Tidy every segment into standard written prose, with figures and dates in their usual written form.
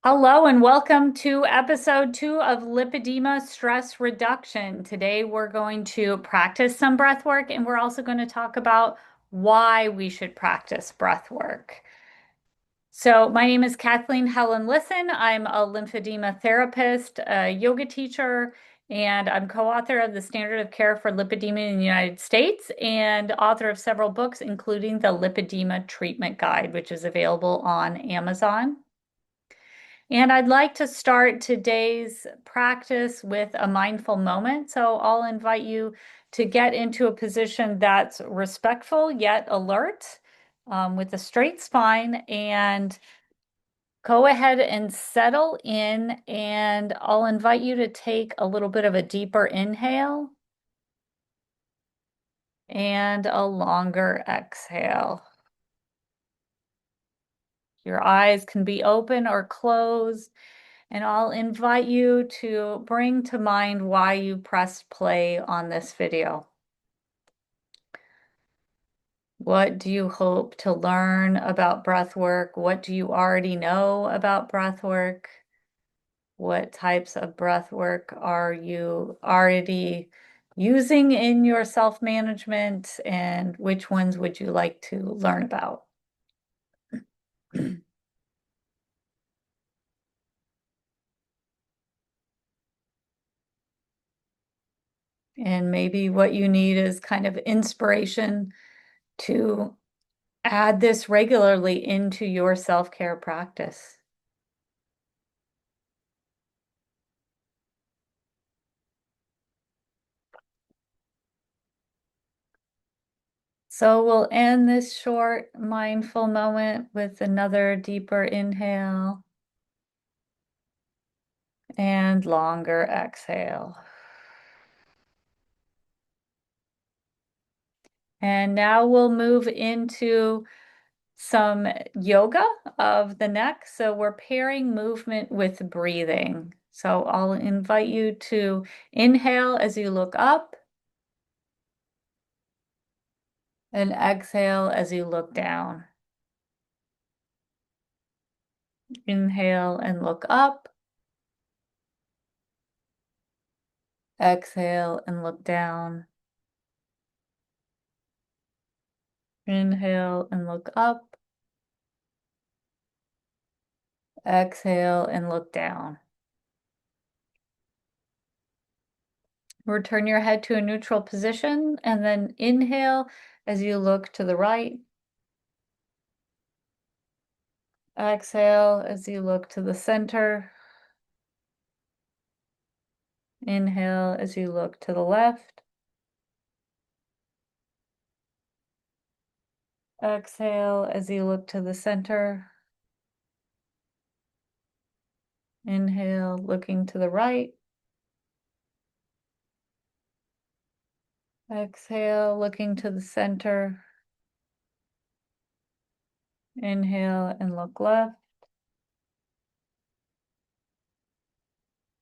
Hello and welcome to episode 2 of Lipedema Stress Reduction. Today we're going to practice some breath work and we're also going to talk about why we should practice breath work. So, my name is Kathleen Helen Lisson. I'm a lymphedema therapist, a yoga teacher, and I'm co-author of the Standard of Care for Lipedema in the United States and author of several books, including the Lipedema Treatment Guide, which is available on Amazon. And I'd like to start today's practice with a mindful moment. So I'll invite you to get into a position that's respectful yet alert, with a straight spine, and go ahead and settle in. And I'll invite you to take a little bit of a deeper inhale and a longer exhale. Your eyes can be open or closed. And I'll invite you to bring to mind why you pressed play on this video. What do you hope to learn about breath work? What do you already know about breath work? What types of breath work are you already using in your self-management, and which ones would you like to learn about? And maybe what you need is kind of inspiration to add this regularly into your self-care practice. So we'll end this short mindful moment with another deeper inhale and longer exhale. And now we'll move into some yoga of the neck. So we're pairing movement with breathing. So I'll invite you to inhale as you look up and exhale as you look down. Inhale and look up. Exhale and look down. Inhale and look up. Exhale and look down. Return your head to a neutral position and then inhale as you look to the right. Exhale as you look to the center. Inhale as you look to the left. Exhale as you look to the center. Inhale, looking to the right. Exhale, looking to the center. Inhale and look left.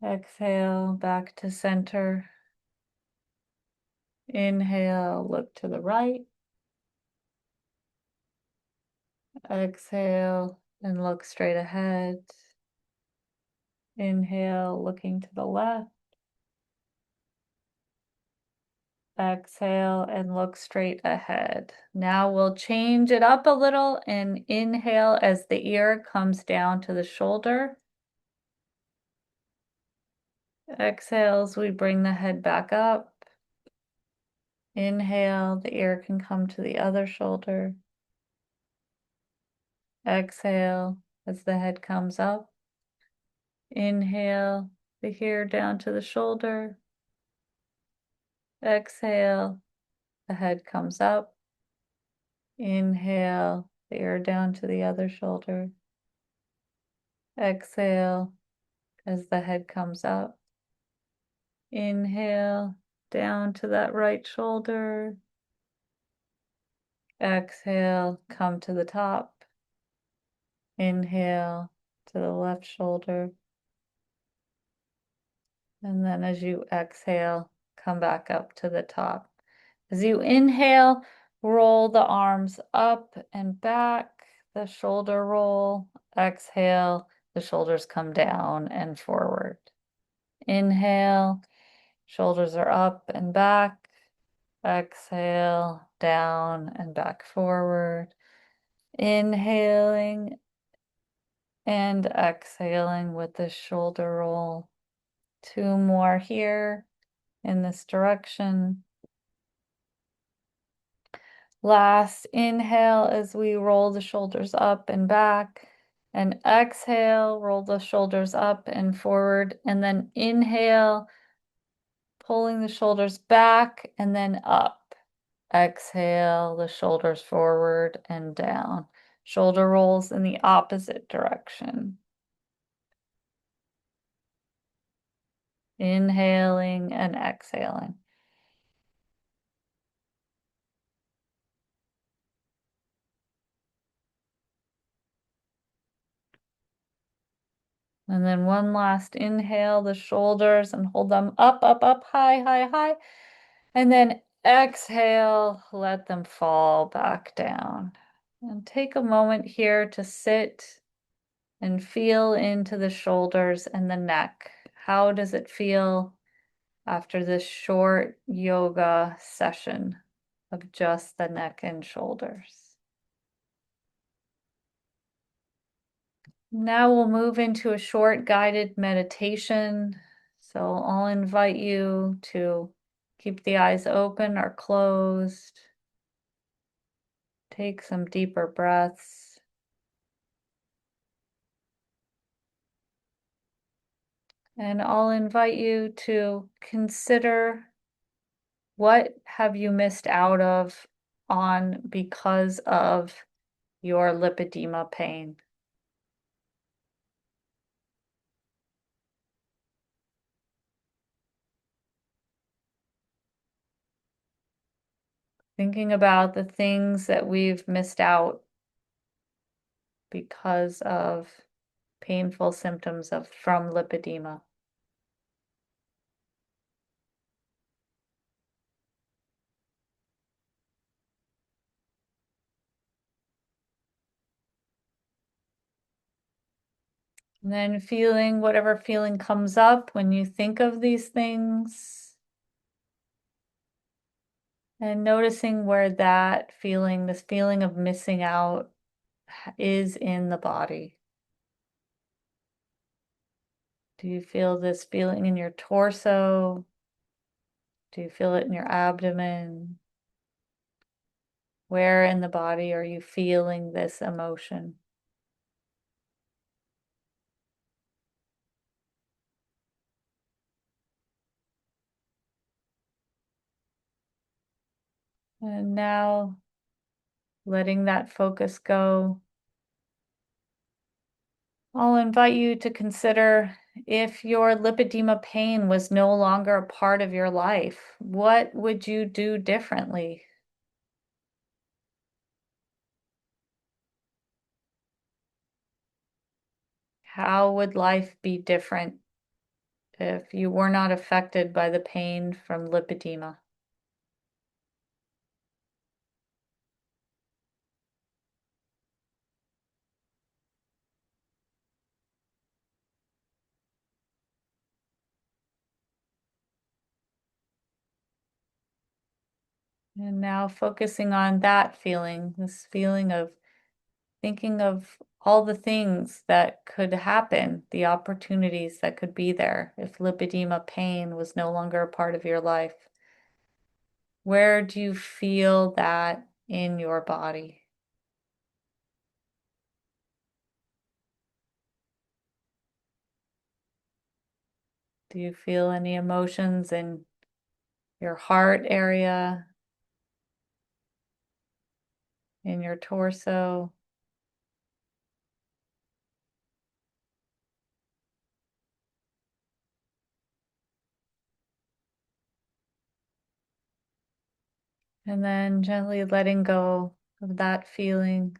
Exhale, back to center. Inhale, look to the right. Exhale and look straight ahead. Inhale, looking to the left. Exhale and look straight ahead. Now we'll change it up a little and inhale as the ear comes down to the shoulder. Exhale as we bring the head back up. Inhale, the ear can come to the other shoulder. Exhale as the head comes up. Inhale, the ear down to the shoulder. Exhale, the head comes up. Inhale, the ear down to the other shoulder. Exhale as the head comes up. Inhale, down to that right shoulder. Exhale, come to the top. Inhale to the left shoulder. And then as you exhale, come back up to the top. As you inhale, roll the arms up and back, the shoulder roll. Exhale, the shoulders come down and forward. Inhale, shoulders are up and back. Exhale, down and back forward. Inhaling and exhaling with the shoulder roll. Two more here in this direction. Last inhale as we roll the shoulders up and back, and exhale, roll the shoulders up and forward, and then inhale, pulling the shoulders back and then up. Exhale, the shoulders forward and down. Shoulder rolls in the opposite direction. Inhaling and exhaling. And then one last inhale, the shoulders, and hold them up, up, up, high, high, high. And then exhale, let them fall back down. And take a moment here to sit and feel into the shoulders and the neck. How does it feel after this short yoga session of just the neck and shoulders? Now we'll move into a short guided meditation. So I'll invite you to keep the eyes open or closed. Take some deeper breaths. And I'll invite you to consider, what have you missed out of on because of your lipedema pain? Thinking about the things that we've missed out because of painful symptoms from lipedema. And then feeling whatever feeling comes up when you think of these things, and noticing where that feeling, this feeling of missing out, is in the body. Do you feel this feeling in your torso? Do you feel it in your abdomen? Where in the body are you feeling this emotion? And now letting that focus go, I'll invite you to consider, if your lipedema pain was no longer a part of your life, what would you do differently? How would life be different if you were not affected by the pain from lipedema? And now focusing on that feeling, this feeling of thinking of all the things that could happen, the opportunities that could be there if lipedema pain was no longer a part of your life. Where do you feel that in your body? Do you feel any emotions in your heart area, in your torso? And then gently letting go of that feeling,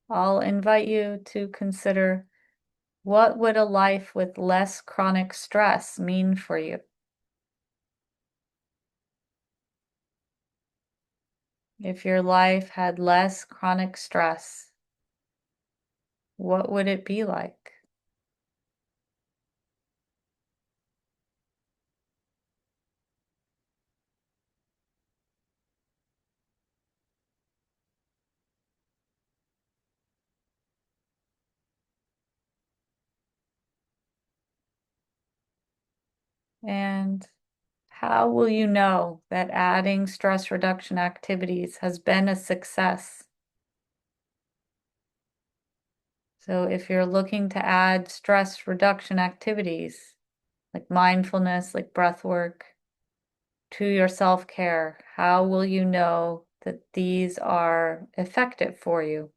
I'll invite you to consider, what would a life with less chronic stress mean for you? If your life had less chronic stress, what would it be like? And how will you know that adding stress reduction activities has been a success? So if you're looking to add stress reduction activities like mindfulness, like breath work, to your self-care, how will you know that these are effective for you?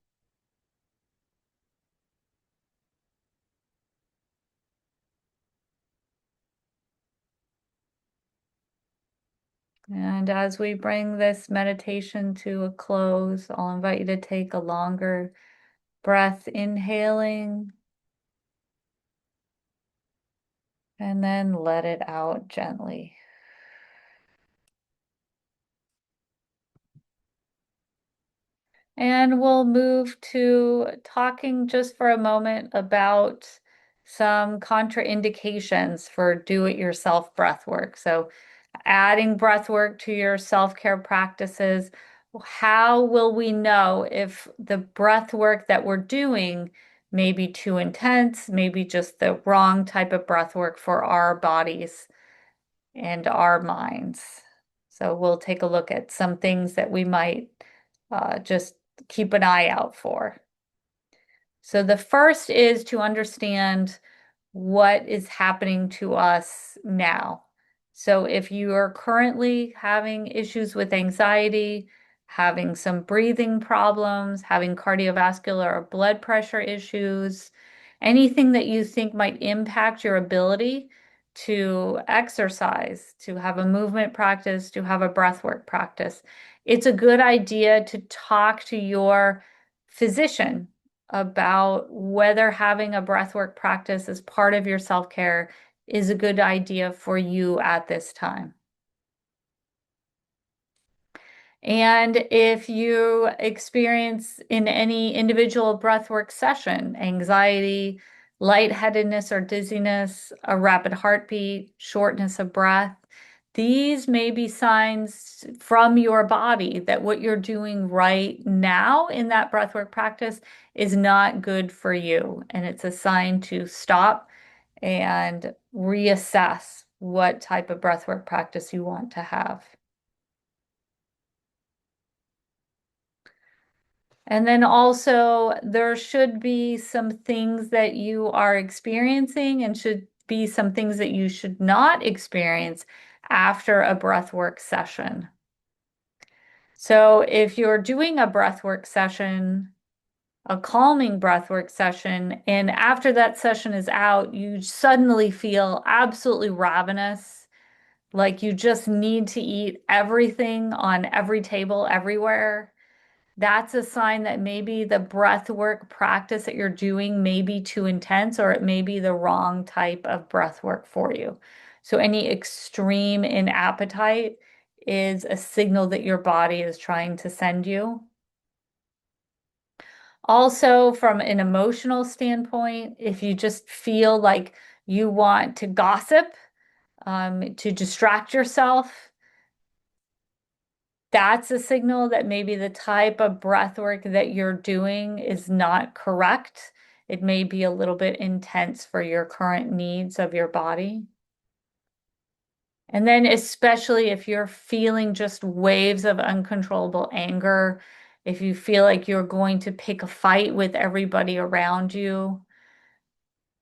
And as we bring this meditation to a close, I'll invite you to take a longer breath, inhaling, and then let it out gently. And we'll move to talking just for a moment about some contraindications for do-it-yourself breath work. So adding breath work to your self-care practices, how will we know if the breath work that we're doing may be too intense, maybe just the wrong type of breath work for our bodies and our minds? So we'll take a look at some things that we might just keep an eye out for. So the first is to understand what is happening to us now. So if you are currently having issues with anxiety, having some breathing problems, having cardiovascular or blood pressure issues, anything that you think might impact your ability to exercise, to have a movement practice, to have a breathwork practice, it's a good idea to talk to your physician about whether having a breathwork practice as part of your self-care is a good idea for you at this time. And if you experience in any individual breathwork session anxiety, lightheadedness or dizziness, a rapid heartbeat, shortness of breath, these may be signs from your body that what you're doing right now in that breathwork practice is not good for you. And it's a sign to stop and reassess what type of breathwork practice you want to have. And then also, there should be some things that you are experiencing and should be some things that you should not experience after a breathwork session. So if you're doing a breathwork session, a calming breathwork session, and after that session is out, you suddenly feel absolutely ravenous, like you just need to eat everything on every table everywhere. That's a sign that maybe the breath work practice that you're doing may be too intense or it may be the wrong type of breath work for you. So any extreme in appetite is a signal that your body is trying to send you. Also, from an emotional standpoint, if you just feel like you want to gossip, to distract yourself, that's a signal that maybe the type of breath work that you're doing is not correct. It may be a little bit intense for your current needs of your body. And then especially if you're feeling just waves of uncontrollable anger, if you feel like you're going to pick a fight with everybody around you,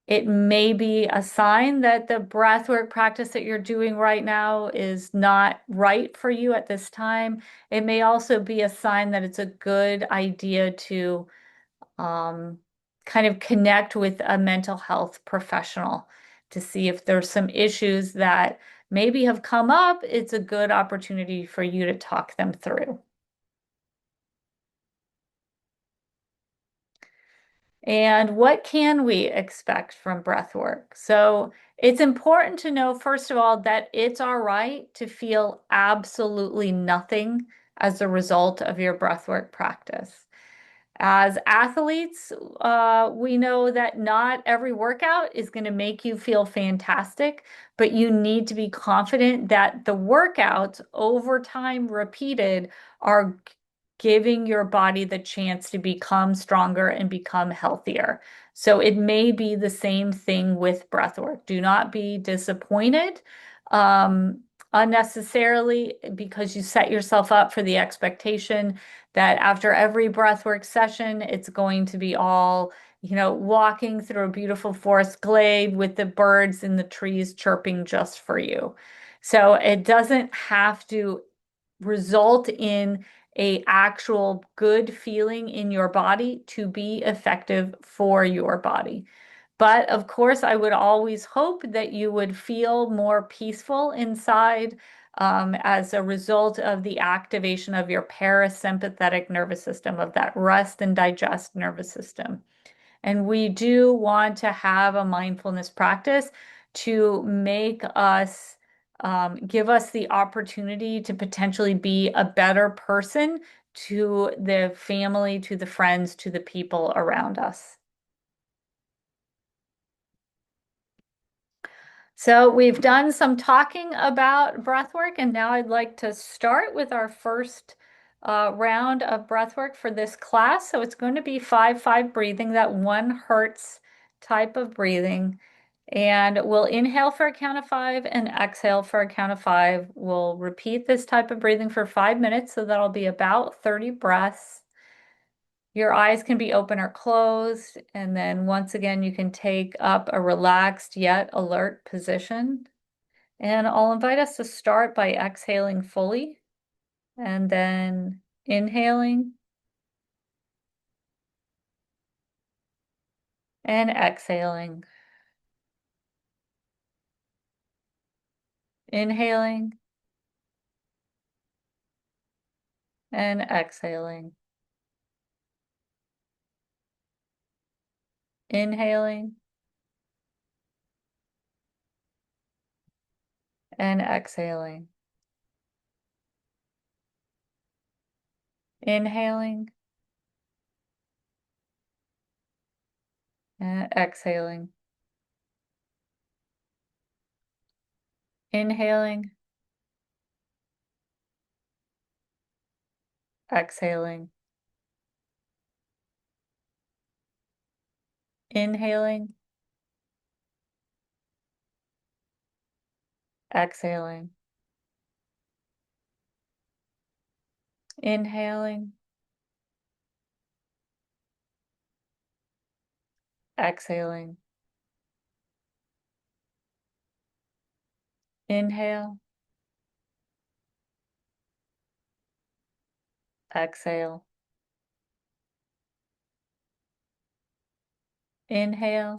it may be a sign that the breathwork practice that you're doing right now is not right for you at this time. It may also be a sign that it's a good idea to um, kind of connect with a mental health professional to see if there's some issues that maybe have come up. It's a good opportunity for you to talk them through. And what can we expect from breath work? So it's important to know, first of all, that it's all right to feel absolutely nothing as a result of your breathwork practice. As athletes, we know that not every workout is going to make you feel fantastic, but you need to be confident that the workouts over time repeated are giving your body the chance to become stronger and become healthier. So it may be the same thing with breath work. Do not be disappointed um, unnecessarily because you set yourself up for the expectation that after every breathwork session, it's going to be all, walking through a beautiful forest glade with the birds and the trees chirping just for you. So it doesn't have to result in a actual good feeling in your body to be effective for your body. But of course, I would always hope that you would feel more peaceful inside as a result of the activation of your parasympathetic nervous system, of that rest and digest nervous system. And we do want to have a mindfulness practice to make us, give us the opportunity to potentially be a better person to the family, to the friends, to the people around us. So we've done some talking about breath work, and now I'd like to start with our first round of breath work for this class. So it's going to be 5-5 breathing, that 1 Hertz type of breathing. And we'll inhale for a count of 5 and exhale for a count of 5. We'll repeat this type of breathing for 5 minutes, so that'll be about 30 breaths. Your eyes can be open or closed, and then once again, you can take up a relaxed yet alert position. And I'll invite us to start by exhaling fully and then inhaling and exhaling, inhaling and exhaling, inhaling and exhaling, inhaling and exhaling, inhaling, exhaling, inhaling, exhaling, inhaling, exhaling, inhale, exhale, inhale,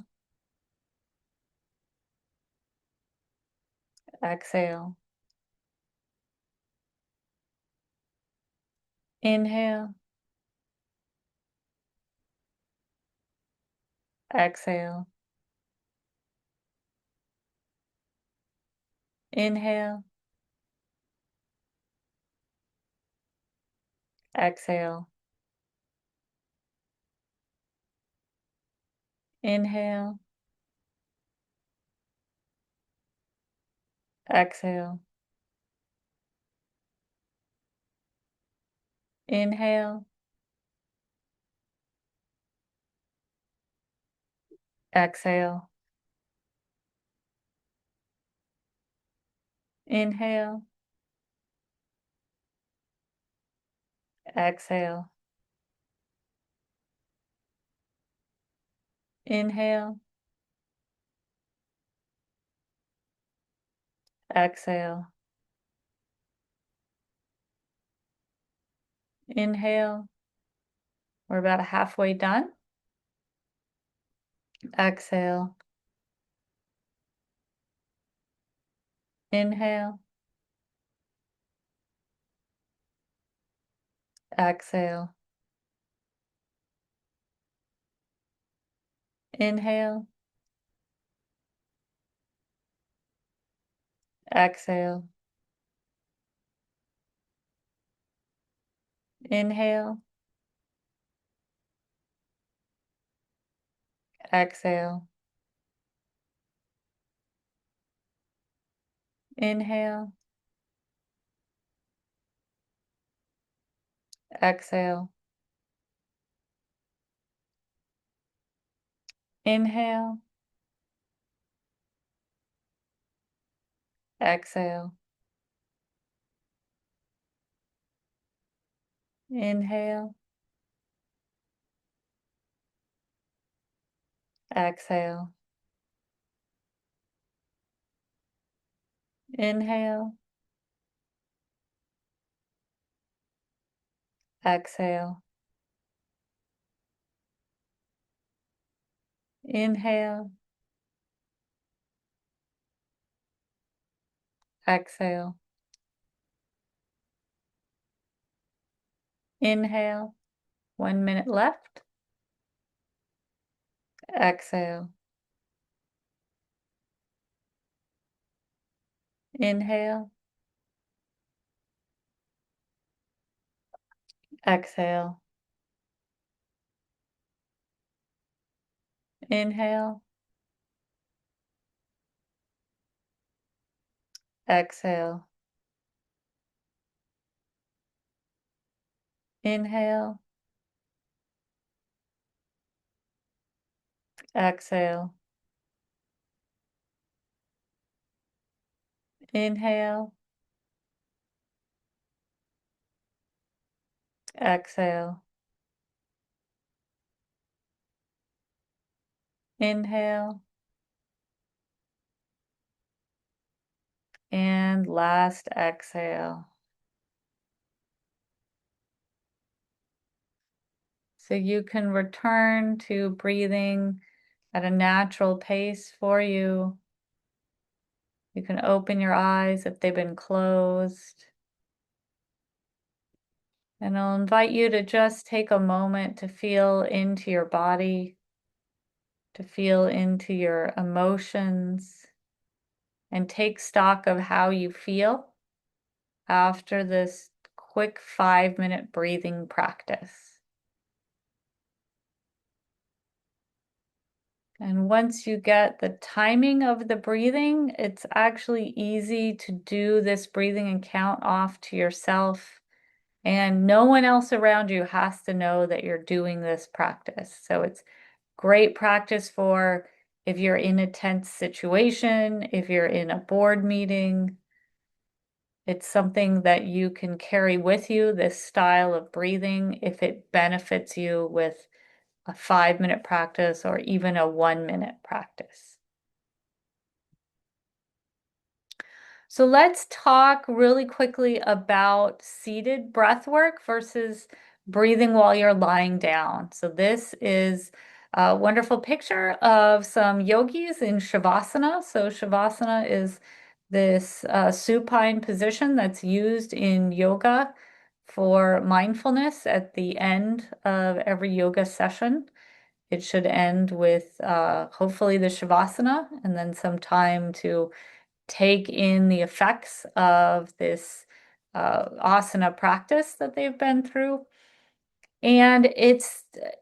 exhale, inhale, exhale, inhale, exhale, inhale, exhale, inhale, exhale, inhale, exhale, inhale, exhale, inhale. We're about halfway done. Exhale, inhale, exhale, inhale, exhale, inhale, exhale, inhale, exhale, inhale, Exhale. Inhale. Exhale. Inhale. Exhale. Inhale. Exhale. Inhale. 1 minute left. Exhale. Inhale. Exhale. Inhale. Exhale. Inhale. Exhale. Inhale. Exhale. Inhale. And last exhale. So you can return to breathing at a natural pace for you. You can open your eyes if they've been closed. And I'll invite you to just take a moment to feel into your body, to feel into your emotions, and take stock of how you feel after this quick 5-minute breathing practice. And once you get the timing of the breathing, it's actually easy to do this breathing and count off to yourself. And no one else around you has to know that you're doing this practice. So it's great practice for if you're in a tense situation, if you're in a board meeting. It's something that you can carry with you, this style of breathing, if it benefits you with a 5-minute practice or even a 1-minute practice. So let's talk really quickly about seated breath work versus breathing while you're lying down. So this is a wonderful picture of some yogis in Shavasana. So Shavasana is this supine position that's used in yoga for mindfulness at the end of every yoga session. It should end with hopefully the Shavasana and then some time to take in the effects of this asana practice that they've been through. And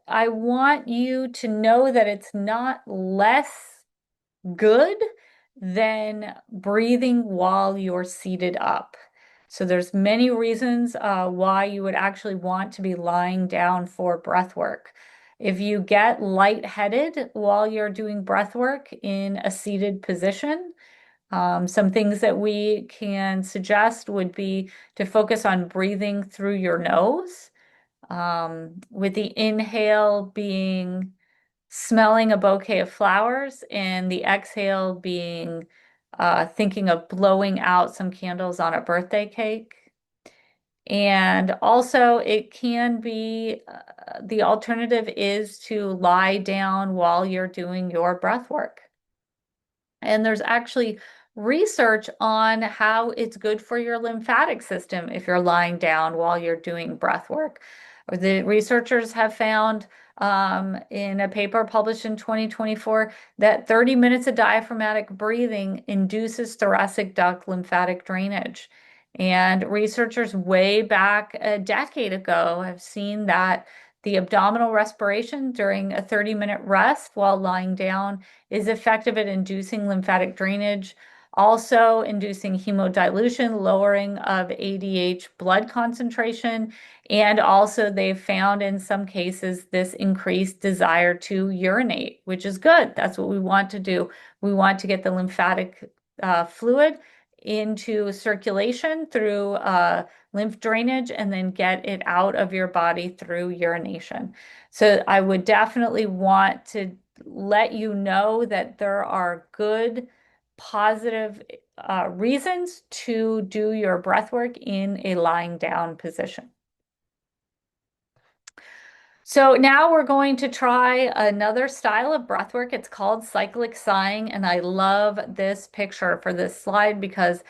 I want you to know that it's not less good than breathing while you're seated up. So there's many reasons why you would actually want to be lying down for breath work. If you get lightheaded while you're doing breath work in a seated position, some things that we can suggest would be to focus on breathing through your nose, with the inhale being smelling a bouquet of flowers and the exhale being thinking of blowing out some candles on a birthday cake. And also, it can be the alternative is to lie down while you're doing your breath work. And there's actually research on how it's good for your lymphatic system if you're lying down while you're doing breath work. The researchers have found in a paper published in 2024 that 30 minutes of diaphragmatic breathing induces thoracic duct lymphatic drainage. And researchers way back a decade ago have seen that the abdominal respiration during a 30-minute rest while lying down is effective at inducing lymphatic drainage, also inducing hemodilution, lowering of ADH blood concentration, and also they've found in some cases this increased desire to urinate, which is good. That's what we want to do. We want to get the lymphatic fluid into circulation through lymph drainage and then get it out of your body through urination. So I would definitely want to let you know that there are good, positive reasons to do your breath work in a lying down position. So now we're going to try another style of breath work. It's called cyclic sighing, and I love this picture for this slide because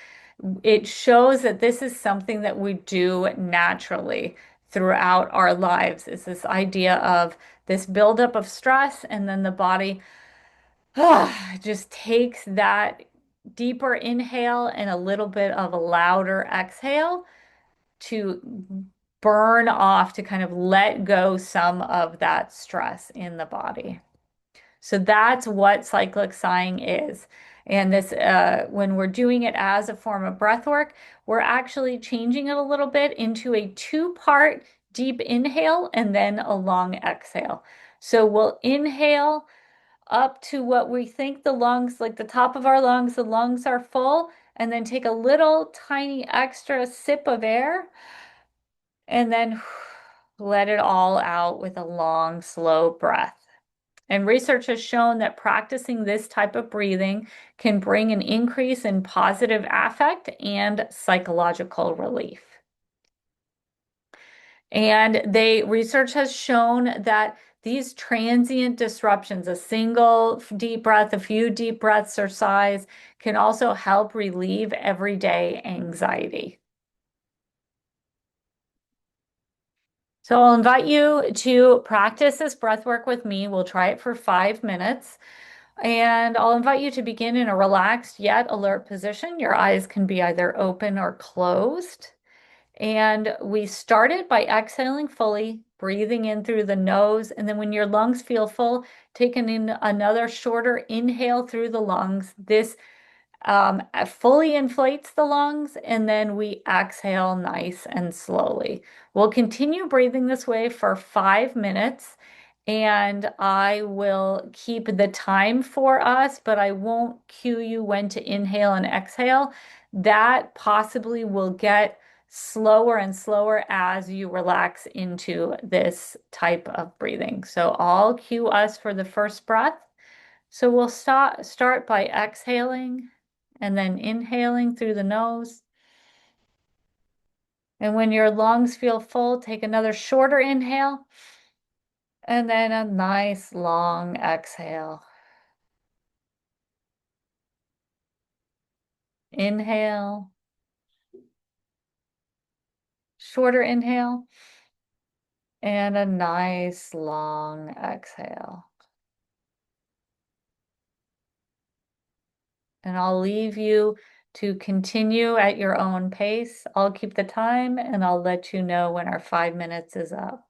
it shows that this is something that we do naturally throughout our lives. Is this idea of this buildup of stress, and then the body just takes that deeper inhale and a little bit of a louder exhale to burn off, to kind of let go some of that stress in the body. So that's what cyclic sighing is. And this, when we're doing it as a form of breath work, we're actually changing it a little bit into a two-part deep inhale and then a long exhale. So we'll inhale up to what we think the lungs, like the top of our lungs, the lungs are full, and then take a little tiny extra sip of air and then let it all out with a long, slow breath. And research has shown that practicing this type of breathing can bring an increase in positive affect and psychological relief. And research has shown that these transient disruptions, a single deep breath, a few deep breaths or sighs, can also help relieve everyday anxiety. So I'll invite you to practice this breath work with me. We'll try it for 5 minutes. And I'll invite you to begin in a relaxed yet alert position. Your eyes can be either open or closed. And we started by exhaling fully, breathing in through the nose. And then when your lungs feel full, taking in another shorter inhale through the lungs. This fully inflates the lungs, and then we exhale nice and slowly. We'll continue breathing this way for 5 minutes, and I will keep the time for us, but I won't cue you when to inhale and exhale. That possibly will get slower and slower as you relax into this type of breathing. So I'll cue us for the first breath. So we'll start by exhaling and then inhaling through the nose. And when your lungs feel full, take another shorter inhale and then a nice long exhale. Inhale, shorter inhale, and a nice long exhale. And I'll leave you to continue at your own pace. I'll keep the time and I'll let you know when our 5 minutes is up.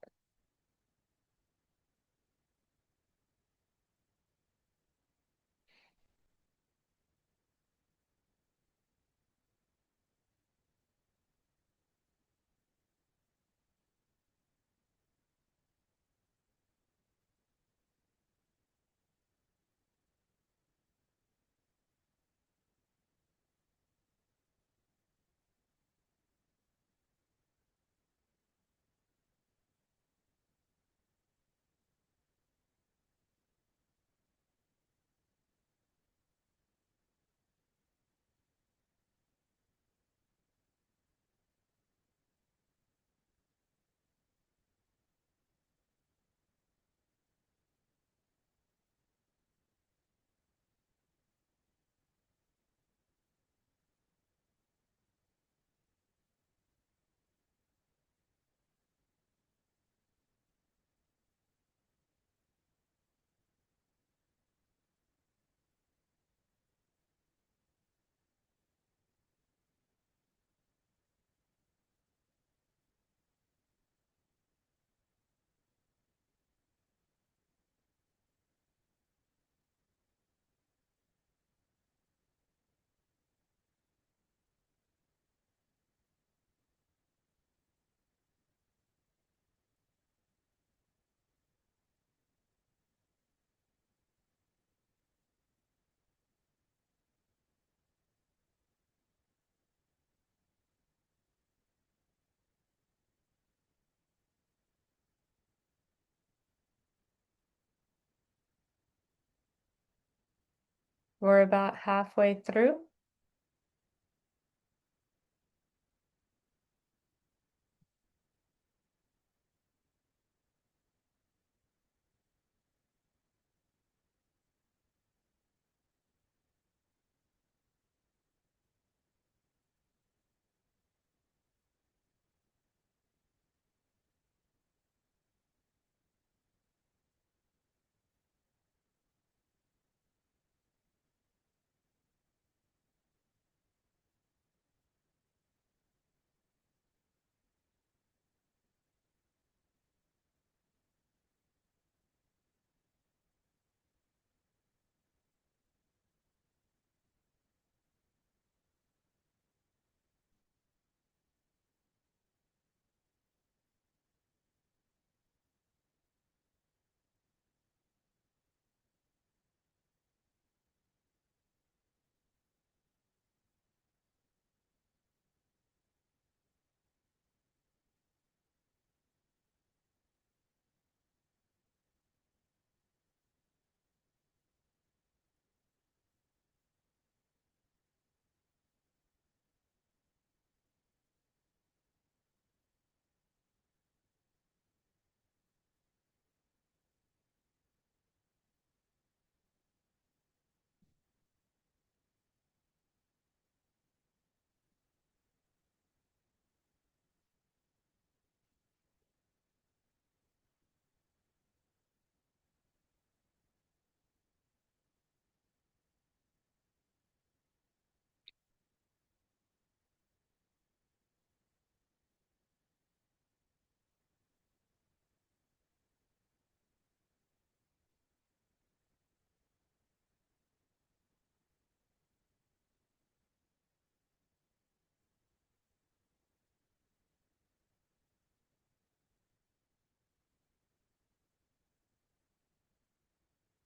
We're about halfway through.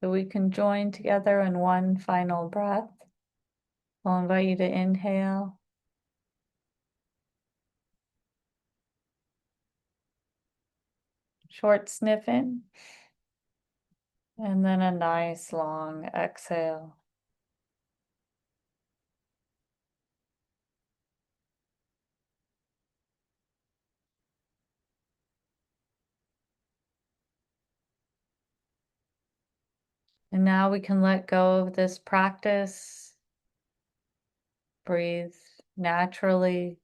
So we can join together in one final breath. I'll invite you to inhale, short sniff in, and then a nice long exhale. And now we can let go of this practice, breathe naturally,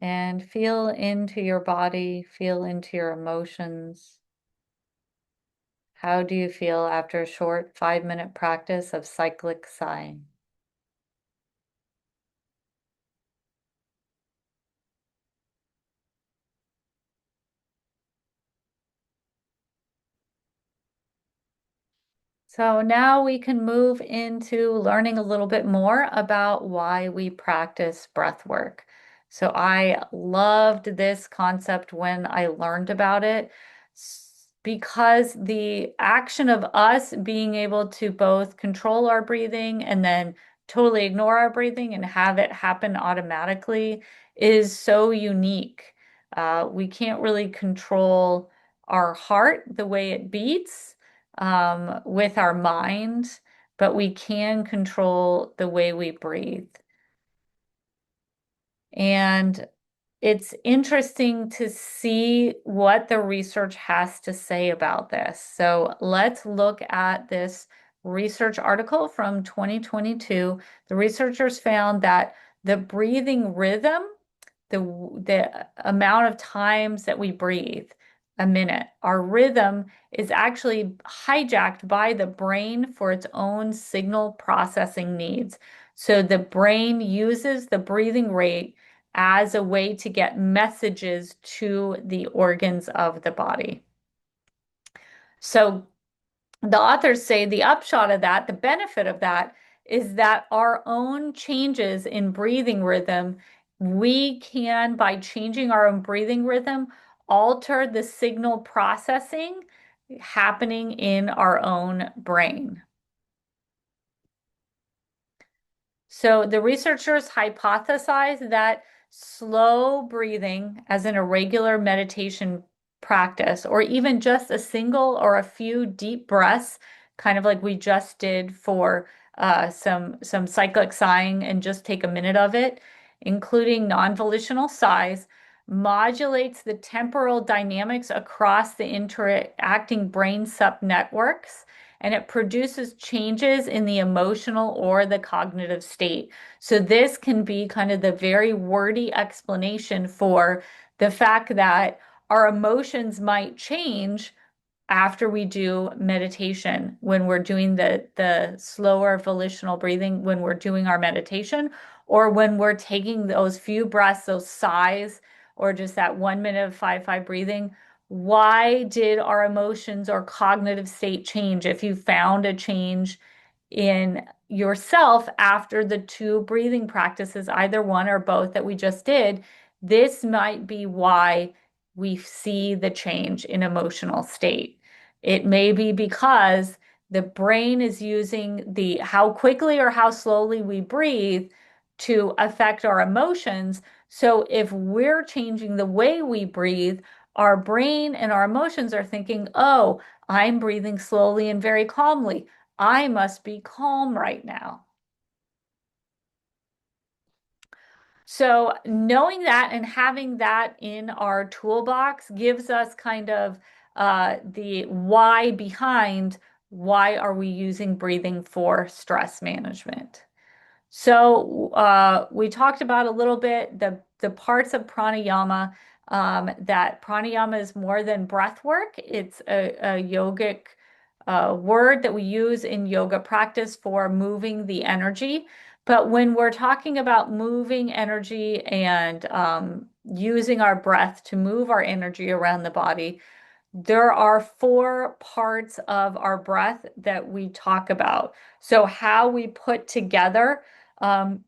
and feel into your body, feel into your emotions. How do you feel after a short 5-minute practice of cyclic sighing? So now we can move into learning a little bit more about why we practice breath work. So I loved this concept when I learned about it because the action of us being able to both control our breathing and then totally ignore our breathing and have it happen automatically is so unique. We can't really control our heart the way it beats with our mind, but we can control the way we breathe. And it's interesting to see what the research has to say about this. So let's look at this research article from 2022. The researchers found that the breathing rhythm, the amount of times that we breathe a minute, our rhythm is actually hijacked by the brain for its own signal processing needs. So the brain uses the breathing rate as a way to get messages to the organs of the body. So the authors say the upshot of that, the benefit of that, is that our own changes in breathing rhythm, we can, by changing our own breathing rhythm, alter the signal processing happening in our own brain. So the researchers hypothesized that slow breathing, as in a regular meditation practice, or even just a single or a few deep breaths kind of like we just did for some cyclic sighing, and just take a minute of it, including non-volitional sighs, modulates the temporal dynamics across the interacting brain subnetworks, and it produces changes in the emotional or the cognitive state. So this can be kind of the very wordy explanation for the fact that our emotions might change after we do meditation, when we're doing the slower volitional breathing, when we're doing our meditation, or when we're taking those few breaths, those sighs, or just that 1 minute of 5-5 breathing. Why did our emotions or cognitive state change? If you found a change in yourself after the two breathing practices, either one or both that we just did, this might be why we see the change in emotional state. It may be because the brain is using the how quickly or how slowly we breathe to affect our emotions. So if we're changing the way we breathe, our brain and our emotions are thinking, oh, I'm breathing slowly and very calmly. I must be calm right now. So knowing that and having that in our toolbox gives us kind of the why behind why are we using breathing for stress management. So we talked about a little bit the parts of pranayama, that pranayama is more than breath work. It's a yogic word that we use in yoga practice for moving the energy. But when we're talking about moving energy and using our breath to move our energy around the body, there are four parts of our breath that we talk about. So, how we put together um,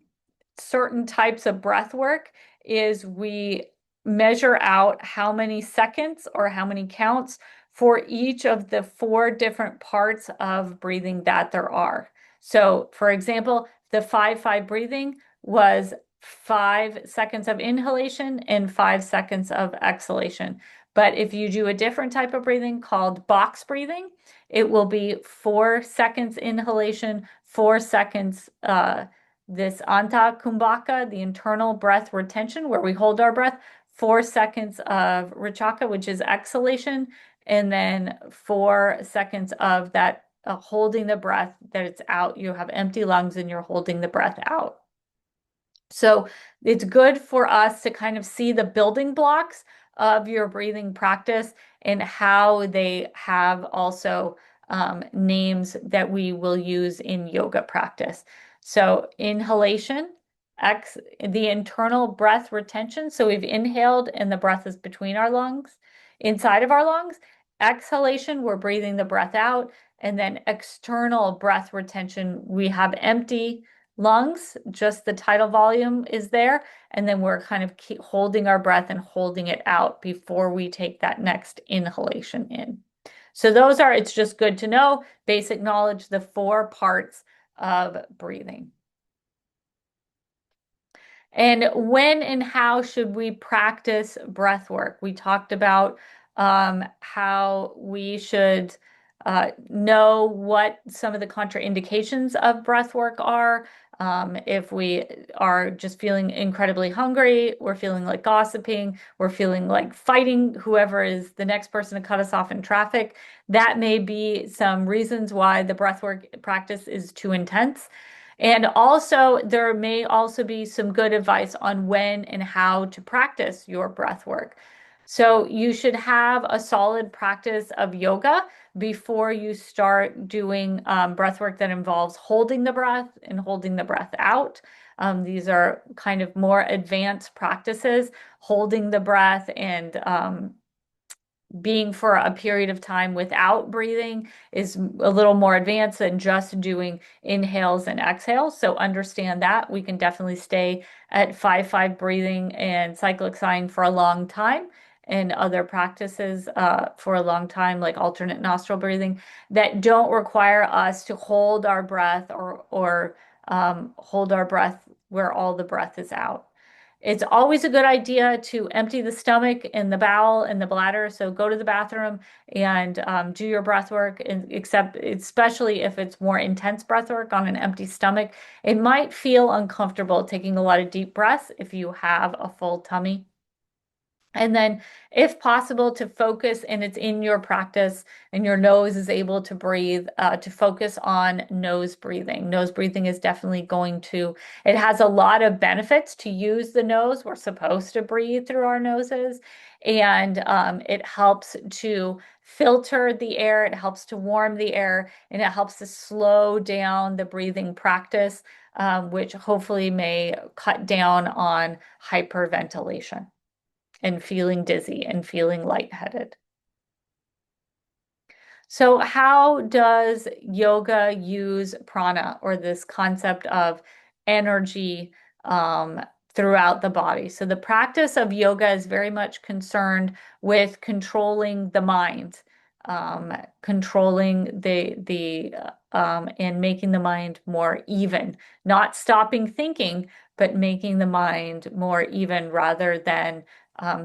certain types of breath work is we measure out how many seconds or how many counts for each of the four different parts of breathing that there are. So, for example, the 5-5 breathing was 5 seconds of inhalation and 5 seconds of exhalation. But if you do a different type of breathing called box breathing, it will be 4 seconds inhalation, 4 seconds this anta kumbhaka, the internal breath retention, where we hold our breath, 4 seconds of rachaka, which is exhalation, and then 4 seconds of that holding the breath that it's out. You have empty lungs and you're holding the breath out. So it's good for us to kind of see the building blocks of your breathing practice and how they have also names that we will use in yoga practice. So inhalation, the internal breath retention. So we've inhaled and the breath is between our lungs, inside of our lungs. Exhalation, we're breathing the breath out. And then external breath retention, we have empty lungs, just the tidal volume is there. And then we're kind of keep holding our breath and holding it out before we take that next inhalation in. So those are, it's just good to know, basic knowledge, the four parts of breathing. And when and how should we practice breath work? We talked about how we should know what some of the contraindications of breath work are. If we are just feeling incredibly hungry, we're feeling like gossiping, we're feeling like fighting whoever is the next person to cut us off in traffic, that may be some reasons why the breath work practice is too intense. And also, there may also be some good advice on when and how to practice your breath work. So, you should have a solid practice of yoga before you start doing breath work that involves holding the breath and holding the breath out. These are kind of more advanced practices, holding the breath and being for a period of time without breathing is a little more advanced than just doing inhales and exhales. So understand that we can definitely stay at 5-5 breathing and cyclic sighing for a long time, and other practices for a long time, like alternate nostril breathing, that don't require us to hold our breath or hold our breath where all the breath is out. It's always a good idea to empty the stomach and the bowel and the bladder. So go to the bathroom and do your breath work, and except especially if it's more intense breath work on an empty stomach. It might feel uncomfortable taking a lot of deep breaths if you have a full tummy. And then, if possible, to focus, and it's in your practice, and your nose is able to breathe, to focus on nose breathing. Nose breathing is definitely it has a lot of benefits to use the nose. We're supposed to breathe through our noses, and it helps to filter the air, it helps to warm the air, and it helps to slow down the breathing practice, which hopefully may cut down on hyperventilation and feeling dizzy and feeling lightheaded. So, how does yoga use prana, or this concept of energy, um, throughout the body? So, the practice of yoga is very much concerned with controlling the mind, controlling and making the mind more even, not stopping thinking, but making the mind more even rather than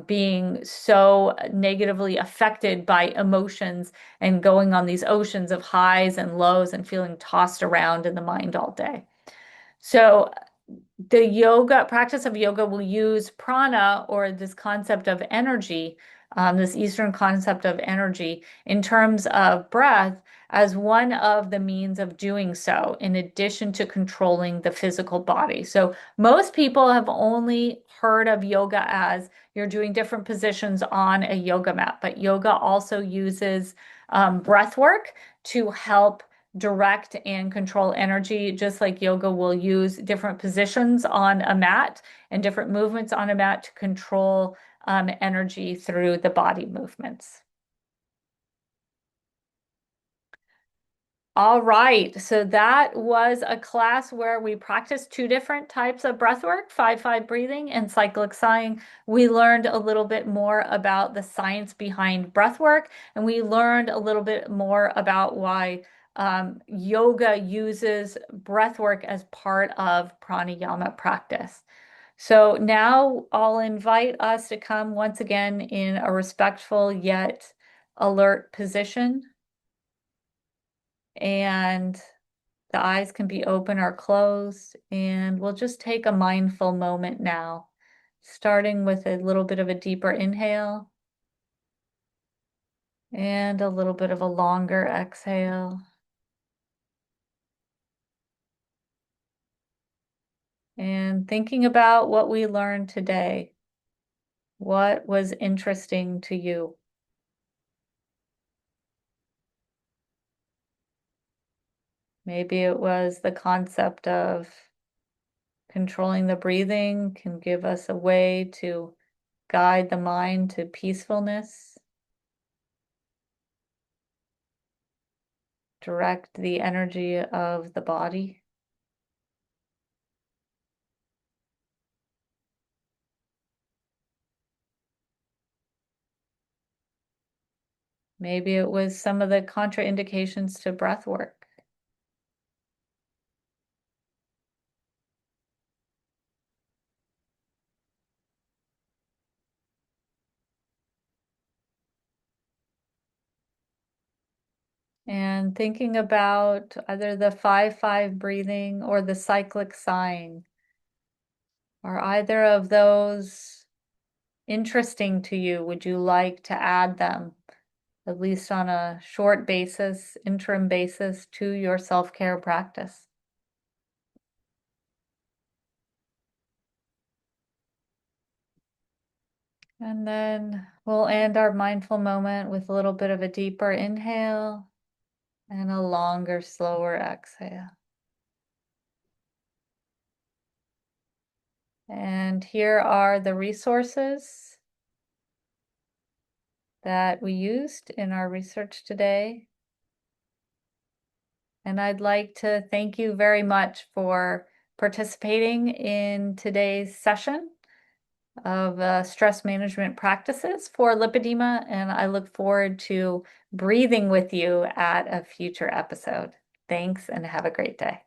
being so negatively affected by emotions and going on these oceans of highs and lows and feeling tossed around in the mind all day. So the yoga practice of yoga will use prana, or this concept of energy, this Eastern concept of energy, in terms of breath, as one of the means of doing so, in addition to controlling the physical body. So most people have only heard of yoga as you're doing different positions on a yoga mat, but yoga also uses breath work to help direct and control energy, just like yoga will use different positions on a mat and different movements on a mat to control energy through the body movements. All right, so that was a class where we practiced two different types of breath work, 5-5 breathing and cyclic sighing. We learned a little bit more about the science behind breath work, and we learned a little bit more about why yoga uses breath work as part of pranayama practice. So now I'll invite us to come once again in a respectful yet alert position, and the eyes can be open or closed, and we'll just take a mindful moment now, starting with a little bit of a deeper inhale and a little bit of a longer exhale. And thinking about what we learned today. What was interesting to you? Maybe it was the concept of controlling the breathing can give us a way to guide the mind to peacefulness, direct the energy of the body. Maybe it was some of the contraindications to breath work. And thinking about either the 5-5 breathing or the cyclic sighing. Are either of those interesting to you? Would you like to add them, at least on a short basis, interim basis, to your self-care practice? And then we'll end our mindful moment with a little bit of a deeper inhale and a longer, slower exhale. And here are the resources that we used in our research today. And I'd like to thank you very much for participating in today's session of stress management practices for lipedema, and I look forward to breathing with you at a future episode. Thanks, and have a great day.